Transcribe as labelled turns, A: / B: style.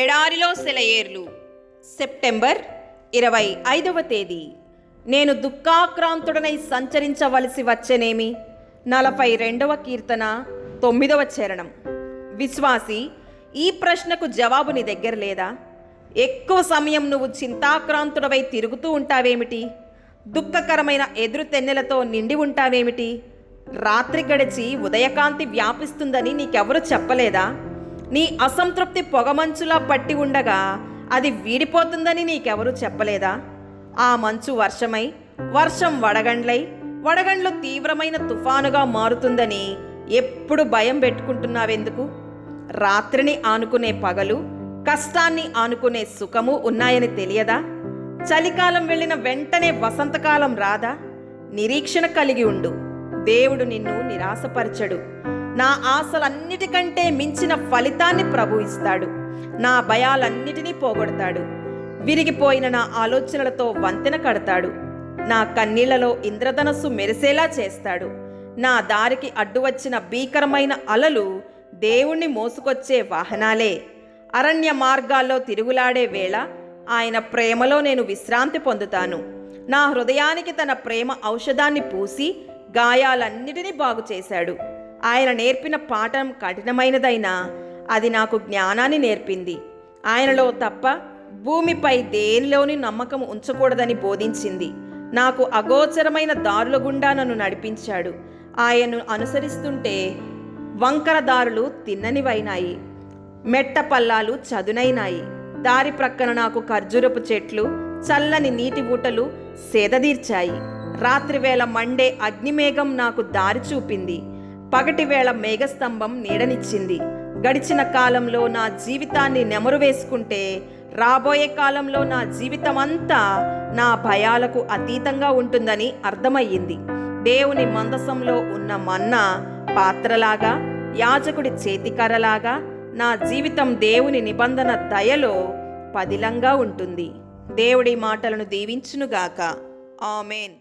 A: ఎడారిలో సెలయేర్లు సెప్టెంబర్ 25వ తేదీ. నేను దుఃఖాక్రాంతుడనై సంచరించవలసి వచ్చేనేమి. 42వ కీర్తన 9వ చరణం. విశ్వాసి, ఈ ప్రశ్నకు జవాబు నీ దగ్గర లేదా? ఎక్కువ సమయం నువ్వు చింతాక్రాంతుడవై తిరుగుతూ ఉంటావేమిటి? దుఃఖకరమైన ఎదురుతెన్నెలతో నిండి ఉంటావేమిటి? రాత్రి గడిచి ఉదయకాంతి వ్యాపిస్తుందని నీకెవరు చెప్పలేదా? నీ అసంతృప్తి పొగమంచులా పట్టి ఉండగా అది వీడిపోతుందని నీకెవరు చెప్పలేదా? ఆ మంచు వర్షమై, వర్షం వడగండ్లై, వడగండ్లు తీవ్రమైన తుఫానుగా మారుతుందని ఎప్పుడు భయం పెట్టుకుంటున్నావెందుకు? రాత్రిని ఆనుకునే పగలు, కష్టాన్ని ఆనుకునే సుఖము ఉన్నాయని తెలియదా? చలికాలం వెళ్ళిన వెంటనే వసంతకాలం రాదా? నిరీక్షణ కలిగి ఉండు. దేవుడు నిన్ను నిరాశపరచడు. నా ఆశలన్నిటికంటే మించిన ఫలితాన్ని ప్రభు ఇస్తాడు. నా భయాలన్నిటినీ పోగొడతాడు. విరిగిపోయిన నా ఆలోచనలతో వంతెన కడతాడు. నా కన్నీళ్లలో ఇంద్రధనస్సు మెరిసేలా చేస్తాడు. నా దారికి అడ్డు వచ్చిన భీకరమైన అలలు దేవుణ్ణి మోసుకొచ్చే వాహనాలే. అరణ్య మార్గాల్లో తిరుగులాడే వేళ ఆయన ప్రేమలో నేను విశ్రాంతి పొందుతాను. నా హృదయానికి తన ప్రేమ ఔషధాన్ని పూసి గాయాలన్నిటినీ బాగు చేశాడు. ఆయన నేర్పిన పాఠం కఠినమైనదైనా అది నాకు జ్ఞానాన్ని నేర్పింది. ఆయనలో తప్ప భూమిపై దేనిలోని నమ్మకం ఉంచకూడదని బోధించింది. నాకు అగోచరమైన దారుల గుండా నన్ను నడిపించాడు. ఆయన్ను అనుసరిస్తుంటే వంకర దారులు తిన్ననివైనాయి, మెట్ట పల్లాలు చదునైనాయి. దారి ప్రక్కన నాకు ఖర్జూరపు చెట్లు, చల్లని నీటి ఊటలు సేదదీర్చాయి. రాత్రివేళ మండే అగ్నిమేఘం నాకు దారి చూపింది. పగటివేళ మేఘస్తంభం నీడనిచ్చింది. గడిచిన కాలంలో నా జీవితాన్ని నెమరు వేసుకుంటే రాబోయే కాలంలో నా జీవితమంతా నా భయాలకు అతీతంగా ఉంటుందని అర్థమయ్యింది. దేవుని మందసంలో ఉన్న మన్నా పాత్రలాగా, యాజకుడి చేతికర్రలాగా నా జీవితం దేవుని నిబంధన దయలో పదిలంగా ఉంటుంది. దేవుడి మాటలను దీవించునుగాక. ఆమేన్.